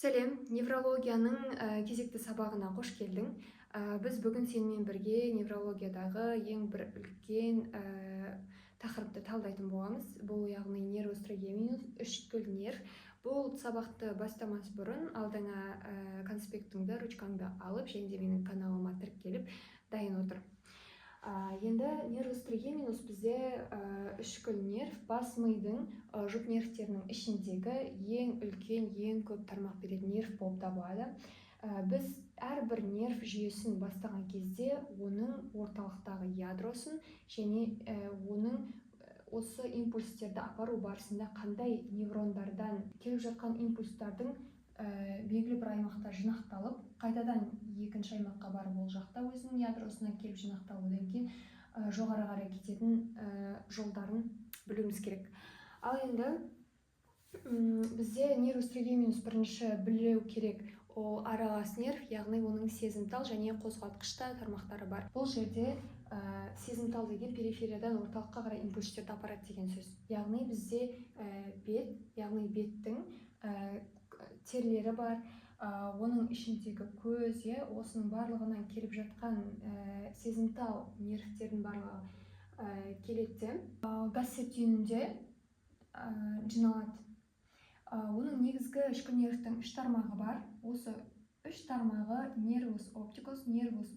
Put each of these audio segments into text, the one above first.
Сәлем, неврологияның кезекті сабағына қош келдің. Біз бүгін сенімен бірге неврологиядағы ең бір үлкен тақырыпты талдайтын боламыз. Бұл яғни нервус тригеминус, үшкіл нерв. Бұл сабақты бастамас бұрын алдыңа конспектіңді, ручкаңды алып, және де менің каналыма тіркеліп дайын отыр. Енді нервус тригеминус бізде үшкіл нерв, бас мидың жұп нервтерінің ішіндегі ең үлкен, ең көп тармақ беретін нерв болып табылады. Біз әрбір нерв жүйесін бастаған кезде оның орталықтағы ядросын және оның осы импульстерді апару барысында қандай неврондардан келіп жатқан импульстардың белгілі бір аймақта жинақталып, қайтадан екінші аймаққа барып ол жақта өзінің ядросына келіп жинақталып, одан кейін жоғары қарай кететін жолдарын білуіміз керек. Ал енді бізде нервус тригеминус бірінші білу керек, ол аралас нерв, яғни оның сезімтал және қозғалтқышта тармақтары бар. Бұл жерде сезімтал деген перифериядан орталыққа қарай импульстерді апарады деген сөз. Яғни бізде бет, яғни беттің терлері бар, оның ішіндегі көз, осының барлығынан келіп жатқан сезімтал нервтердің барлығы келеді. Гассе түйінінде жиналады. Оның негізгі ішкі нервтің үш тармағы бар. Осы үш тармағы нервус оптикус, нервус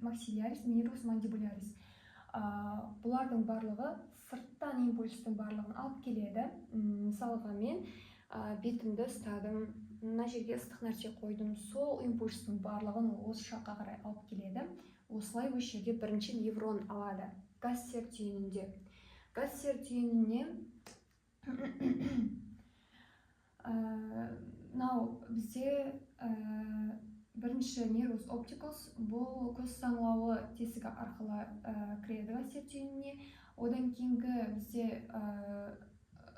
максиллярис, нервус мандибулярис. Бұлардың барлығы сырттан импульстың барлығын алып келеді. Мысалға мен бетімді ұстадым, мына жерге ыстық нәрсе қойдым, сол импульстың барлығын осы жаққа қарай алып келеді. Осылай осы жерде бірінші неврон алады. Гассер түйінінде. Гассер түйініне бізде бірінші нервус оптикус, бұл көз саңылауы тесігі арқылы кіреді гассер түйініне. Одан кейінгі бізде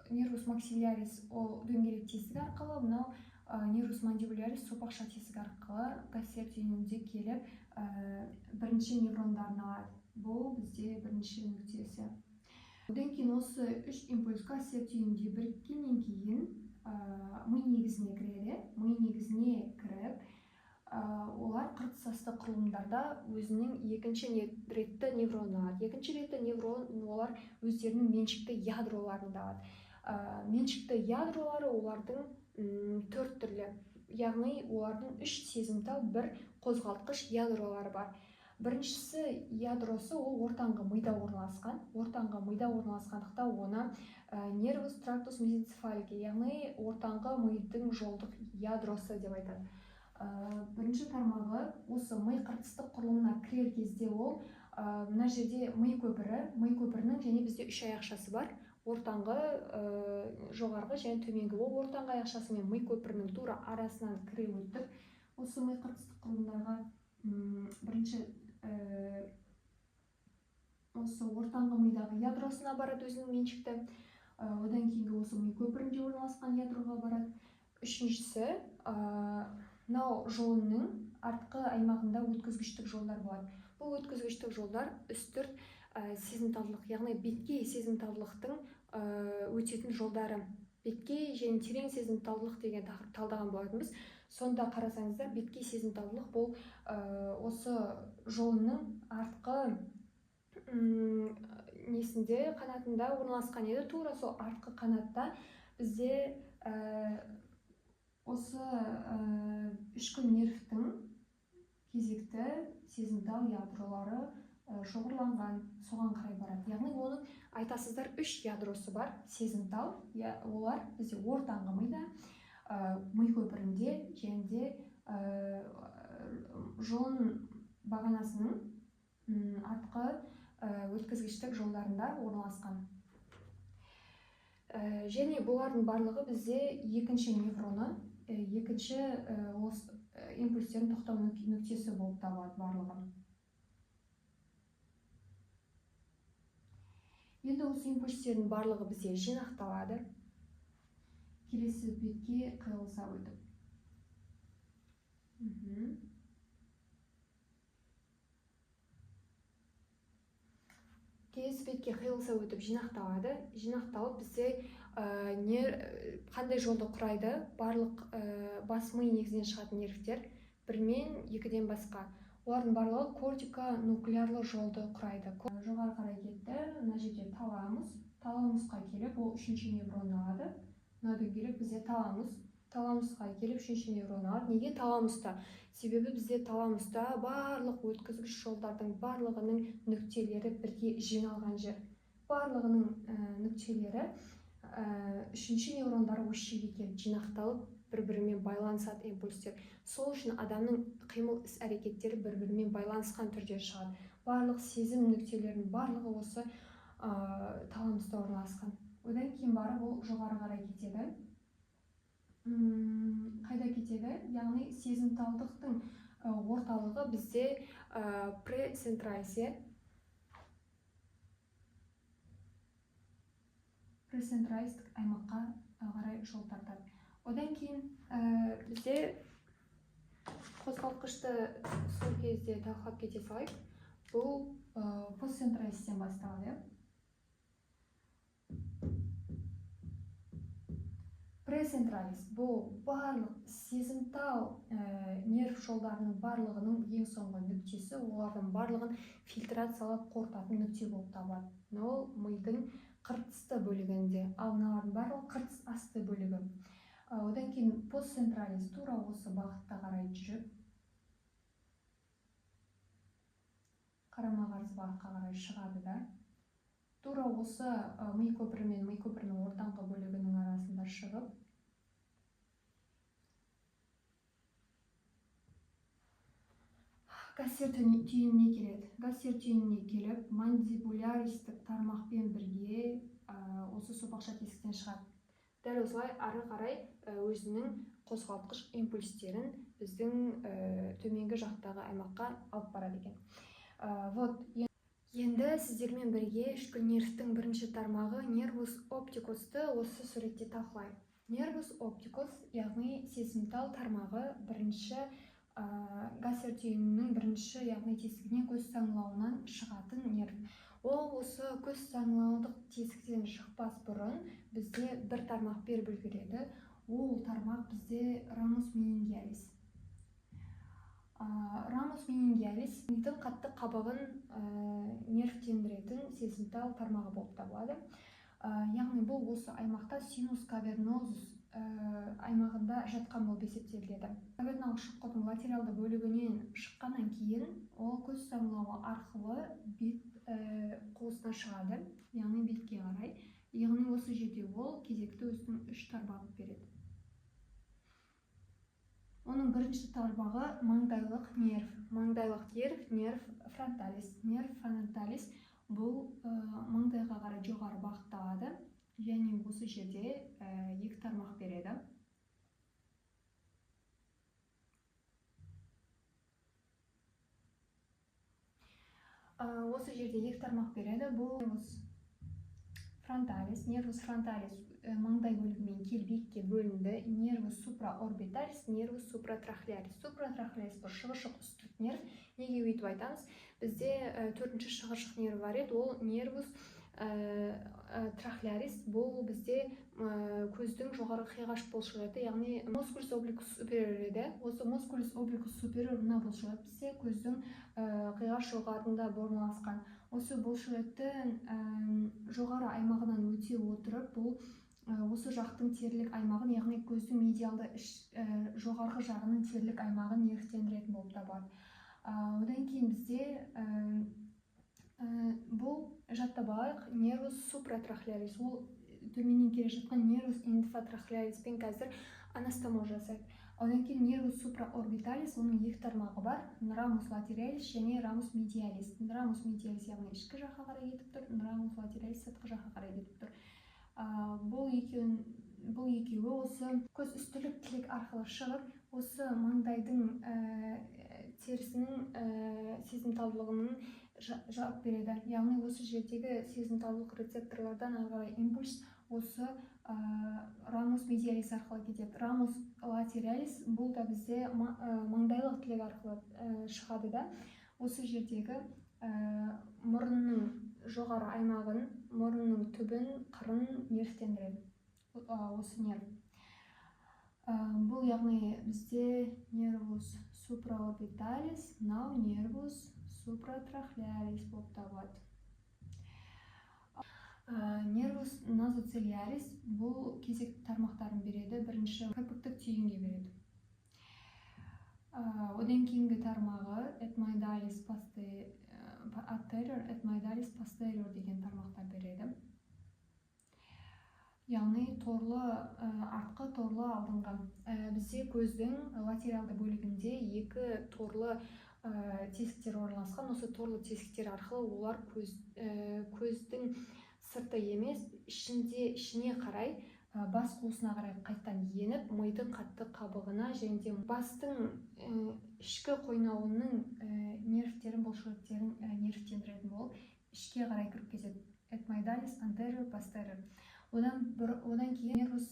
нервус максиллярис, ол дөңгелек тесігі арқылы, мынау нервус мандибулярис сопақша тесігі арқылы гассер түйінінде келіп бірінші неврондарын алады. Бұл бізде бірінші нүктесі. Одан кейін осы үш импульс гассер түйінінде біріккеннен кейін ми негізіне кіреді. Ми негізіне кіріп, олар қыртысасты құрылымдарда өзінің екінші ретті невронын алады. Екінші ретті неврон олар өздерінің меншікті ядроларында алады. Меншікті ядролары олардың төрт түрлі, яғни олардың үш сезімтал, бір қозғалтқыш ядролары бар. Біріншісі ядросы ол ортаңғы мида орналасқан. Ортаңғы мида орналасқандықта оны нервус трактус мезенцефалики, яғни ортаңғы мидың жолдық ядросы деп айтады. Бірінші тармағы осы ми қыртыстық құрылымына кірер кезде ол мына жерде ми көпірінің және бізде үш аяқшасы бар. Ортаңғы, жоғарғы және төменгі, ол ортаңғы аяқшасы мен ми көпірінің тура арасынан кіре өтіп, осы ми қыртыстық құрылымдарға бірінші осы ортаңғы мидағы ядросына барады өзінің меншікті. Одан кейінгі осы ми көпірінде орналасқан ядроға барады. Үшіншісі, мынау жолының артқы аймағында өткізгіштік жолдар болады. Бұл өткізгіштік жолдар үстірт сезімталдылық, яғни бетке сезімталдылықтың өтетін жолдары. Бетке және терең сезімталдылық деген тақырып талдаған болатынбыз. Сонда қарасаңыздар, бетке сезімталдылық бұл осы жолының артқы несінде, қанатында орналасқан еді. Тура сол артқы қанатта бізде осы үшкіл нервтің кезекті сезімтал ядролары шоғырланған, соған қарай барады. Яғни оның айтасыздар үш ядросы бар, сезімтал, олар бізде ортаңғы мида, ми көпірінде және де жұлын бағанасының артқы өткізгіштік жолдарында орналасқан. Және бұлардың барлығы бізде екінші невроны, екінші импульстердің тоқтау нүктесі болып табылады барлығы. Енді осы импульстердің барлығы бізде жинақталады. Келесі бетке қиылыса өтіп. Келесі бетке қиылыса өтіп жинақталады. Жинақталып бізде қандай жолды құрайды? Барлық бас ми негізінен шығатын нервтер 1 мен 2-ден басқа. Олардың барлығы кортико-нуклеарлы жолды құрайды. Жоғары қарай кетті. Мына жерде таламусқа келіп, ол 3-ші неврон алады. Мынадан келіп бізде таламусқа келіп 3-ші неврон алады. Неге таламуста? Себебі бізде таламуста барлық өткізгіш жолдардың барлығының нүктелері бірге жиналған жер. Барлығының нүктелері 3-ші неврондары осы жерге келіп жинақталып, бір-бірімен байланысады импульстер. Сол үшін адамның қимыл іс-әрекеттері бір-бірімен байланысқан түрде шығады. Барлық сезім нүктелерінің барлығы осы таламуста орналасқан. Одан кейін барып ол жоғары қарай кетеді. Қайда кетеді? Яғни сезімталдықтың орталығы бізде прецентралистік аймаққа қарай жол тартады. Одан кейін бізде қозғалтқышты сол кезде талқылап кете салайық. Бұл постцентралистен басталады. Прецентралист бұл барлық сезімтал нерв жолдарының барлығының ең соңғы нүктесі, олардың барлығын фильтрациялап қорытатын нүкте болып табылады. Ол мидың қыртысты бөлігінде, ал мыналардың барлығы қыртыс асты бөлігі. Одан кейін постцентралист тура осы бағытта қарай жүріп, қарама-қарсы бағытқа қарай шығады да. Тура осы ми көпірі мен ми көпірінің ортаңғы бөлігінің арасында шығып, гастер түйініне келеді. Гастер түйініне келіп, мандибуляристік тармақпен бірге осы сопақша тесіктен шығады. Дәл осылай ары қарай өзінің қозғалтқыш импульстерін біздің төменгі жақтағы аймаққа алып барады екен. Енді сіздермен бірге ішкі нервтің бірінші тармағы нервус оптикусты осы суретте талқылайық. Нервус оптикус, яғни сезімтал тармағы бірінші гастер түйінінің бірінші, яғни тесігінен көз саңылауынан шығатын нерв. Ол осы көз саңылаудық тесіктен шықпас бұрын бізде бір тармақ беріп үлгереді. Ол тармақ бізде рамус менингиалис. Рамус менингиалис мидың қатты қабығын нервтендіретін сезімтал тармағы болып табылады. Яғни бұл осы аймақта синус кавернозус аймағында жатқан болып есептеледі. Каверналық шұққының латералды бөлігінен шыққаннан кейін ол көз саңылауы арқылы бет қуысына шығады, яғни бетке қарай. Яғни осы жерде ол кезекті өзінің 3 тармағын береді. Оның бірінші тармағы маңдайлық нерв. Маңдайлық нерв фронталис. Нерв фронталис бұл маңдайға қарай жоғары бағытталады, және осы жерде 2 тармақ береді. Осы жерде 2 тармақ береді. Бұл нервус фронталис маңдай бөлігімен келбекке бөлінді. Нервус суpraорбиталис, нервус суpraтрахеалис. Суpraтрахеалис бұл шығыршық үстірт нерв. Неге өйтіп айтамыз? Бізде 4-ші шығыршық нерв бар еді, ол нервус трахеалис. Бұл бізде көздің жоғары қиғаш бұлшығы, яғни мускулус обликус супериор еді. Осы мускулус обликус супериор мына бұлшығы бізде көздің қиғаш жоғарында орналасқан. Осы бұлшықтың жоғары аймағынан өте отырып, бұл осы жақтың терлік аймағын, яғни көздің медиалды жоғарғы жағының терлік аймағын нервтендіретін болып табылады. Одан кейін бізде бұл жаттап алайық, нервус супратрахеалис. Ол төменнен келе жатқан нервус инфратрахеалиспен қазір анастомоз жасайды. Одан кейін нервус суpraорбиталис, оның 2 тармағы бар, рамус латералис және рамус медиалис. Рамус медиалис яғни ішкі жаққа қарай кетіп тұр, рамус латералис сыртқы жаққа қарай кетіп тұр. Бұл екеуі осы көз үстілік тілек арқылы шығып, осы маңдайдың терісінің сезімталдылығының жауап береді. Яғни осы жердегі сезімталдылық рецепторлардан ары импульс осы рамус медиалис арқылы кетеді. Рамус латералис бұл да бізде маңдайлық тілек арқылы шығады да. Осы жердегі мұрынның жоғары аймағын, мұрынның түбін, қырын нервтендіреді. осы нерв. Бұл яғни бізде nervus supraorbitalis, мынау nervus supratrachearis болып табылады. Nervus nasociliaris бұл кезекті тармақтарын береді. Бірінші кірпіктік түйінге береді. Одан кейінгі тармағы etmoidalis posterior деген тармақтар береді. Яғни артқы торлы алдыңғы. Бізде көздің латералды бөлігінде екі торлы тесіктер орналасқан. Осы торлы тесіктер арқылы олар көздің сырты емес, ішіне қарай, бас қуысына қарай қайттан еніп, мидың қатты қабығына және бастың ішкі қойнауының нервтерін, бұлшықеттерін нервтендіретін болып, ішке қарай кіріп кетеді. Etmoidalis anterior posterior. Одан кейін nervus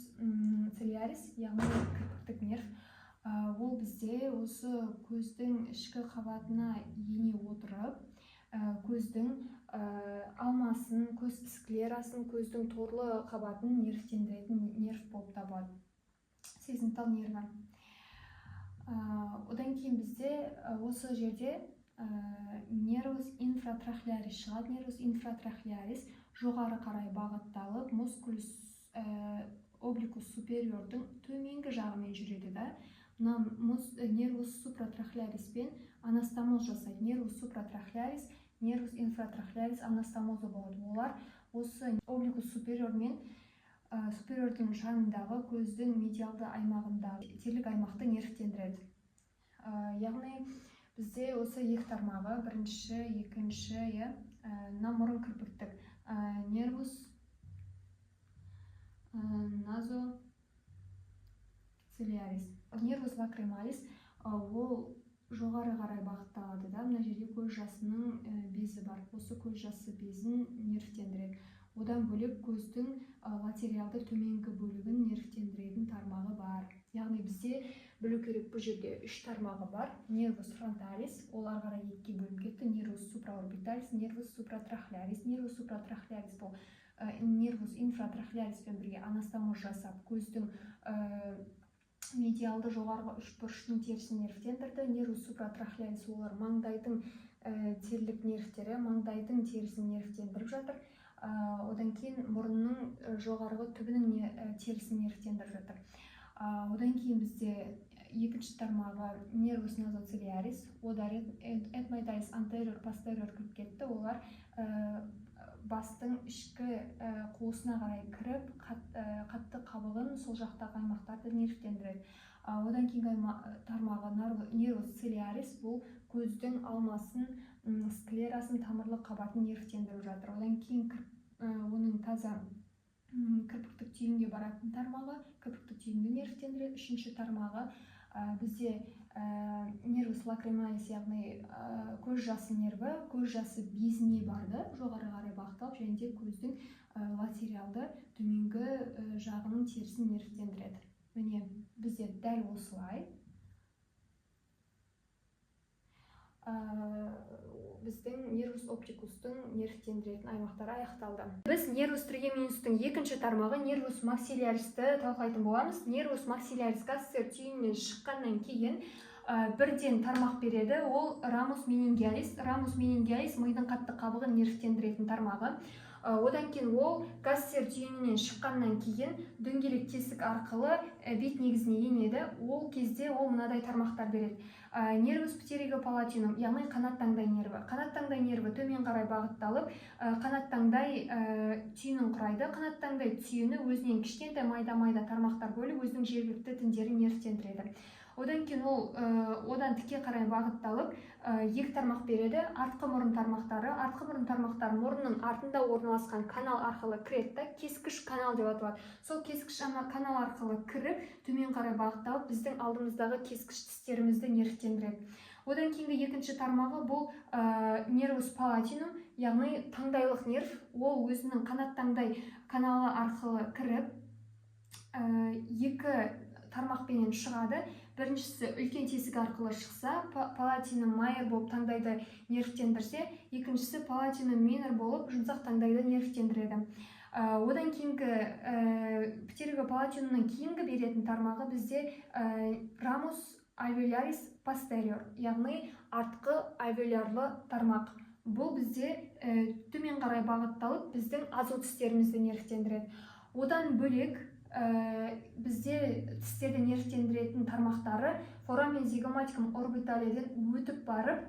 ciliaris, яғни кірпіктік нерв. Ол бізде осы көздің ішкі қабатына ене отырып, көздің алмасын, көз склерасын, көздің торлы қабатын нервтендіретін нерв болып табылады. Сезімтал нерві. Одан кейін бізде осы жерде nervus infratrachearis шығады. Nervus infratrachearis жоғары қарай бағытталып, musculus obliquus superiorдың төменгі жағымен жүреді да. Nervus supratrachearis пен анастомоз жасайды. Nervus supratrachearis, nervus infratrachearis анастомозы болады. Олар осы obliquus superior мен superiorдың жанындағы көздің медиалды аймағындағы терлік аймақты нервтендіреді. Яғни бізде осы екі тармағы, бірінші, екінші, мұрын кірпіктік nervus nasociliaris. Nervus lacrimalis ол жоғары қарай бағытталады да. Мына жерде көз жасының безі бар. Осы көз жасы безін нервтендіреді. Одан бөлек көздің латералды төменгі бөлігін нервтендіретін тармағы бар. Яғни бізде білу керек, бұл жерде үш тармағы бар. Nervus frontalis, олар қарай екіге бөлініп кетті. Nervus supraorbitalis, nervus supratrachearis. Nervus supratrachearis бұл nervus infratrachearis пен бірге анастомоз жасап, көздің медиалды жоғарғы үш бұрыштың терісін нервтендірді. Nervus supratrachearis олар маңдайдың терлік нервтері, маңдайдың терісін нервтендіріп жатыр. Одан кейін мұрынның жоғарғы түбінің терісін нервтендіріп жатыр. Одан кейін бізде екінші тармағы nervus nasociliaris, олар etmoidalis anterior posterior кіріп кетті. Олар бастың ішкі қуысына қарай кіріп, қатты қабығын, сол жақтағы аймақтарды нервтендіреді. Одан кейінгі тармағы nervus ciliaris, бұл көздің алмасын, склерасын, тамырлы қабатын нервтендіріп жатыр. Одан кейін оның таза кірпіктік түйінге баратын тармағы, кірпіктік түйінді нервтендіреді. Үшінші тармағы бізде nervus lacrimalis, яғни көз жасы нерві, көз жасы безіне барды, жоғары қарай бағытталып, және де көздің латералды төменгі жағының терісін нервтендіреді. Міне бізде дәл осылай біздің nervus opticustың нервтендіретін аймақтары аяқталды. Біз nervus trigeminus'тың екінші тармағы nervus maxillaris'ті талқылайтын боламыз. Nervus maxillaris гастер түйінінен шыққаннан кейін бірден тармақ береді. Ол ramus meningialis. Ramus meningialis мидың қатты қабығын нервтендіретін тармағы. Одан кейін ол гастер түйінінен шыққаннан кейін дөңгелек тесік арқылы бет негізіне енеді. Ол кезде ол мынадай тармақтар береді. Nervus pterygopalatinum, яғни қанат таңдай нерві. Қанат таңдай нерві төмен қарай бағытталып, қанат таңдай түйінін құрайды. Қанат таңдай түйіні өзінен кішкентай майда-майда тармақтар бөліп, өзінің жергілікті тіндерін нервтендіреді. Одан кейін ол одан тіке қарай бағытталып, екі тармақ береді. Артқы мұрын тармақтары. Артқы мұрын тармақтары мұрынның артында орналасқан канал арқылы кіреді, кескіш канал деп аталады. Сол кескіш канал арқылы кіріп, төмен қарай бағытталып, біздің алдымыздағы кескіш тістерімізді нервтендіреді. Одан кейінгі екінші тармағы бұл nervus palatinum, яғни таңдайлық нерв. Ол өзінің қанат таңдай каналы арқылы кіріп, екі тармақпенен шығады. Біріншісі үлкен тесік арқылы шықса, палатинум майор болып таңдайды нервтендірсе, екіншісі палатинум минор болып жұмсақ таңдайды нервтендіреді. Одан кейінгі птеригопалатинумның кейінгі беретін тармағы бізде рамус альвеолярис постериор, яғни артқы альвеолярлы тармақ. Бұл бізде төмен қарай бағытталып, біздің азот тістерімізді нервтендіреді. Одан бөлек бізде тістерді нервтендіретін тармақтары форамен зигоматикум орбиталиден өтіп барып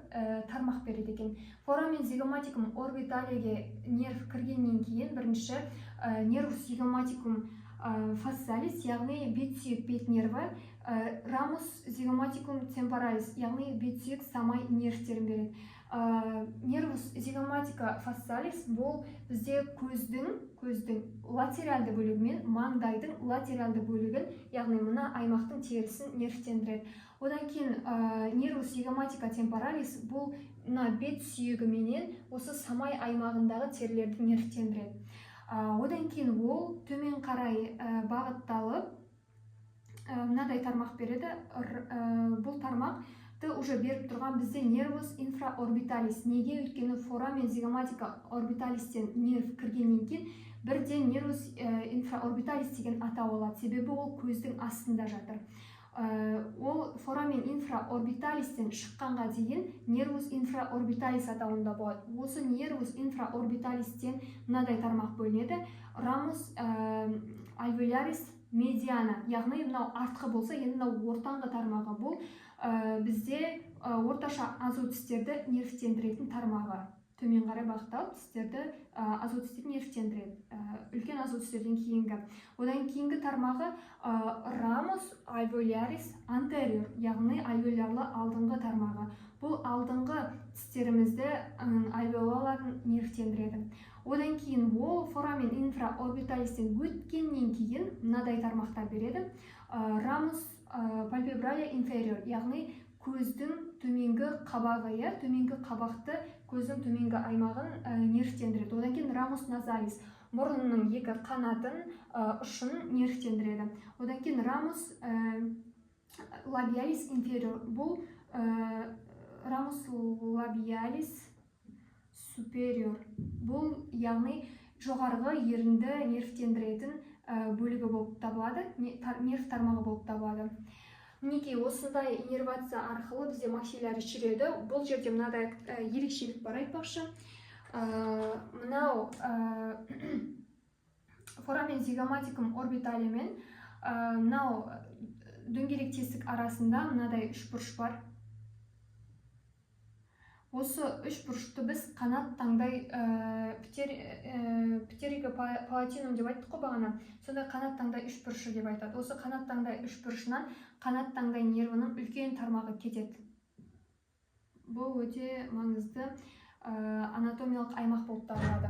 тармақ береді екен. Форамен зигоматикум орбиталиге нерв кіргеннен кейін бірінші нервус зигоматикум фасциалис, яғни бет-сүйек бет нерві, рамус зигоматикум темпоралис, яғни бет-сүйек самай нервтерін береді. Нервус зигоматика фасциалис бұл бізде көздің латералды бөлігі мен маңдайдың латералды бөлігін, яғни мына аймақтың терісін нервтендіреді. Одан кейін нервус зигоматика темпоралис бұл бет сүйегі менен осы самай аймағындағы терілерді нервтендіреді. Одан кейін ол төмен қарай бағытталып мынадай тармақ береді. Бұл тармақ уже беріп тұрған бізде нервус инфраорбиталис. Неге? Өйткені форамен зигоматика орбиталистен нерв кіргеннен кейін бірден нервус инфраорбиталис деген атау алады. Себебі ол көздің астында жатыр. Ол форамен инфраорбиталистен шыққанға дейін нервус инфраорбиталис атауында болады. Осы нервус инфраорбиталистен мынадай тармақ бөлінеді. Рамус альвеолярис медиана, яғни мынау артқы болса, енді мынау ортаңғы тармағы. Бұл бізде орташа азот тістерді нервтендіретін тармағы. Төмен қарай бағытталып, тістерді азот тістерді нервтендіреді. Үлкен азот тістерден кейінгі. Одан кейінгі тармағы рамус альвеолярис антериор, яғни альвеолярлы алдыңғы тармағы. Бұл алдыңғы тістерімізді альвеолаларын нервтендіреді. Одан кейін ол форамен инфраорбиталистен өткеннен кейін мынадай тармақтар береді. Рамус пальпебралия инфериор, яғни көздің төменгі қабағы, төменгі қабақты көздің төменгі аймағын нервтендіреді. Одан кейін рамус назалис, мұрынның екі қанатын ұшын нервтендіреді. Одан кейін рамус лабиалис инфериор, бұл рамус лабиалис супериор, бұл яғни жоғарғы ерінді нервтендіретін бөлігі болып табылады, нерв тармағы болып табылады. Мінекей осындай иннервация арқылы бізде максиллярис жүреді. Бұл жерде мынадай ерекшелік бар айтпақшы. Мынау форамен зигоматикум орбитали мен мынау дөңгелек тесік арасында мынадай үш бұрыш бар. Осы үш бұрышты біз қанат таңдай птеригопалатинум деп айттық қой бағана. Сонда қанат таңдай үш бұрышы деп айтады. Осы қанат таңдай үш бұрышынан қанат таңдай нервінің үлкен тармағы кетеді. Бұл өте маңызды анатомиялық аймақ болып табылады.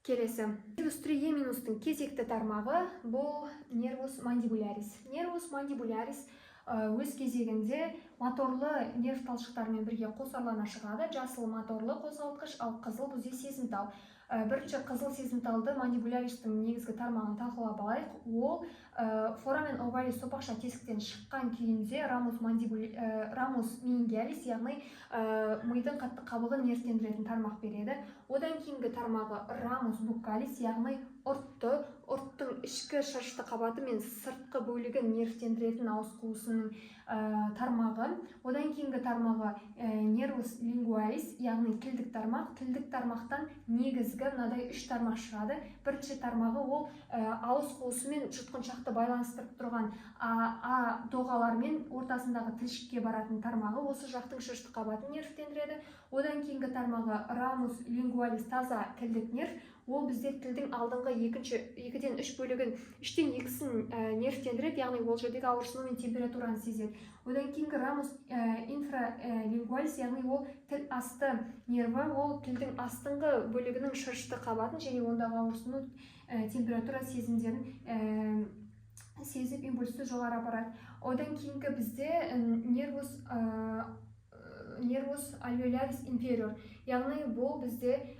Келесі. Нервус триеминустың кезекті тармағы бұл нервус мандибулярис. Нервус мандибулярис өз кезегінде моторлы нерв талшықтарымен бірге қосарлана шығады. Жасыл моторлы қозғалтқыш, ал қызыл бізде сезімтал. Бірінші қызыл сезімталды мандибуляристің негізгі тармағын талқылап алайық. Ол форамен овалис сопақша тесіктен шыққан күйінде рамус менингиалис, яғни мидың қатты қабығын нервтендіретін тармақ береді. Одан кейінгі тармағы рамус букалис, яғни ұрттың ішкі шырышты қабаты мен сыртқы бөлігін нервтендіретін ауыз қуысының тармағы. Одан кейінгі тармағы нервус лингуалис, яғни тілдік тармақ. Тілдік тармақтан негізгі мынадай үш тармақ шығады. Бірінші тармағы ол ауыз қуысы мен жұтқыншақты байланыстырып тұрған доғалар мен ортасындағы тілшікке баратын тармағы. Осы жақтың шырышты қабатын нервтендіреді. Одан кейінгі тармағы рамус лингуалис, таза тілдік нерв. Ол бізде тілдің алдыңғы екіден үш бөлігін, үштен екісін нервтендіреді, яғни ол жердегі ауырсыну мен температураны сезеді. Одан кейінгі рамус инфралингуалис, яғни ол тіл асты нерві, ол тілдің астыңғы бөлігінің шырышты қабатын және ондағы ауырсыну температура сезімдерін сезіп импульсті жоғары апарады. Одан кейінгі бізде нервус альвеолярис инфериор, яғни бұл бізде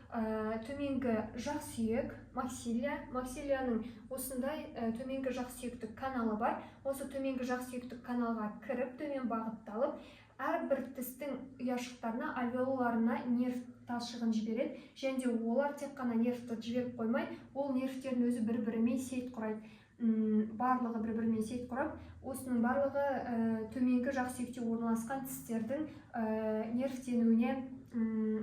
төменгі жақ сүйек, максилияның осындай төменгі жақ сүйектік каналы бар. Осы төменгі жақ сүйектік каналға кіріп, төмен бағытталып, әрбір тістің ұяшықтарына, альвеолаларына нерв талшығын жібереді, және де олар тек қана нервті жіберіп қоймай, ол нервтердің өзі бір-бірімен сейіт құрайды. Барлығы бір-бірімен сейіт құрап, осының барлығы төменгі жақ сүйекте орналасқан тістердің нервтенуіне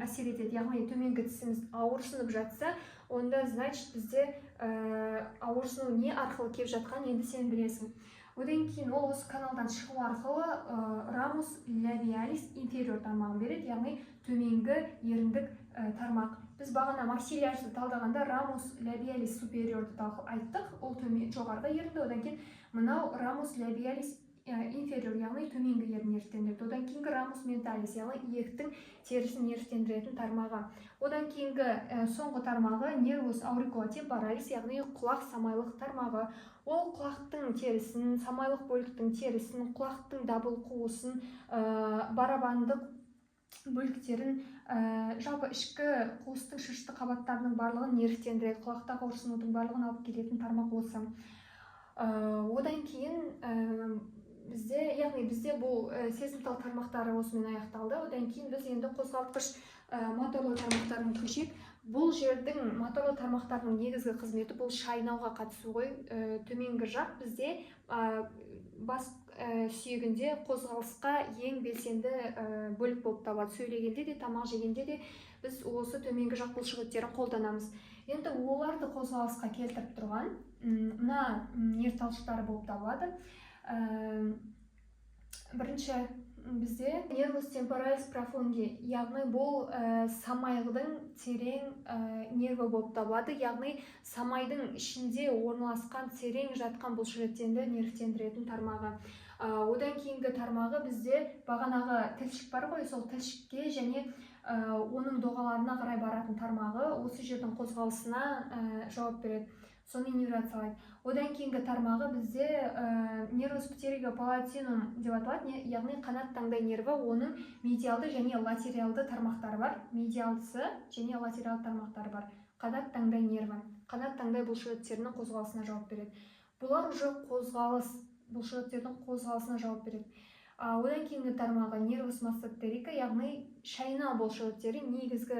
әсер етеді. Яғни төменгі тісіміз ауырсынып жатса, онда значит бізде ауырсыну не арқылы келіп жатқан енді сен білесің. Одан кейін ол осы каналдан шығу арқылы рамус лабиалис инфериор тармағын береді, яғни төменгі еріндік тармақ. Біз бағана максиллярды талдағанда рамус лабиалис супериорды айттық, ол жоғарғы ерінді. Одан кейін мынау рамус лабиалис инфериор, яғни төменгі ерін нервтендіреді. Одан кейінгі рамус менталис, яғни иектің терісін нервтендіретін тармағы. Одан кейінгі соңғы тармағы нервус аурикулотемпоралис, яғни құлақ самайлық тармағы. Ол құлақтың терісін, самайлық бөліктің терісін, құлақтың дабыл қуысын, барабандық бөліктерін, жалпы ішкі қуыстың шышты қабаттарының барлығын нервтендіреді. Құлақтағы ауырсынудың барлығын алып келетін тармақ осы. Одан кейін бізде бұл сезімтал тармақтары осымен аяқталды. Одан кейін біз енді қозғалтқыш моторлы тармақтарын көшейік. Бұл жердің моторлы тармақтарының негізгі қызметі бұл шайнауға қатысу ғой. Төменгі жақ бізде бас сүйегінде қозғалысқа ең белсенді бөлік болып табылады. Сөйлегенде де, тамақ жегенде де біз осы төменгі жақ бұлшықеттерін қолданамыз. Енді оларды қозғалысқа келтіріп тұрған мына нерв талшықтары болып табылады. Бірінші бізде нервус темпоралис профунди, яғни бұл самайдың терең нерві болып табылады, яғни самайдың ішінде орналасқан терең жатқан бұлшықеттерді нервтендіретін тармағы. Одан кейінгі тармағы бізде бағанағы тілшік бар ғой, сол тілшікке және оның доғаларына қарай баратын тармағы осы жердің қозғалысына жауап береді, соны иннервациялайды. Одан кейінгі тармағы бізде нервус птеригопалатинум деп аталады, яғни қанат таңдай нерві, оның медиалды және латериалды тармақтары бар. Медиалдысы және латериалды тармақтары бар. Қанат таңдай нерві, қанат таңдай бұлшықеттерінің қозғалысына жауап береді. Бұлар уже бұлшықеттердің қозғалысына жауап береді. Одан кейінгі тармағы нервус мастотерика, яғни шайнау бұлшықеттері, негізгі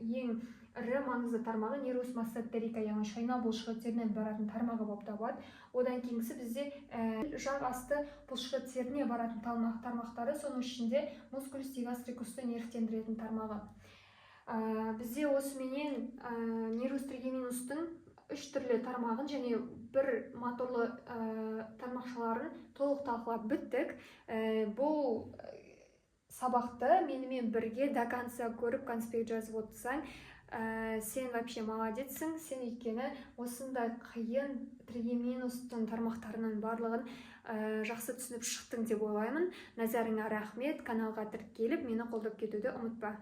ең ірі маңызды тармағы нервус мастотерика, яғни шайнау бұлшықеттеріне баратын тармағы болып табылады. Одан кейінгісі бізде жақ асты бұлшықеттеріне баратын тармақтары, соның ішінде мускулус дигастрикусты нервтендіретін тармағы. Бізде осыменен нервус тригеминустың 3 түрлі тармағын және бір моторлы тармақшаларын толық талқылап біттік. Бұл сабақты менімен бірге до конца көріп конспект жазып отырсаң, сен вообще молодецсің. Сен өйткені осындай қиын тригеминустың тармақтарының барлығын жақсы түсініп шықтың деп ойлаймын. Назарыңа рахмет. Каналға тіркеліп, мені қолдап кетуді ұмытпа.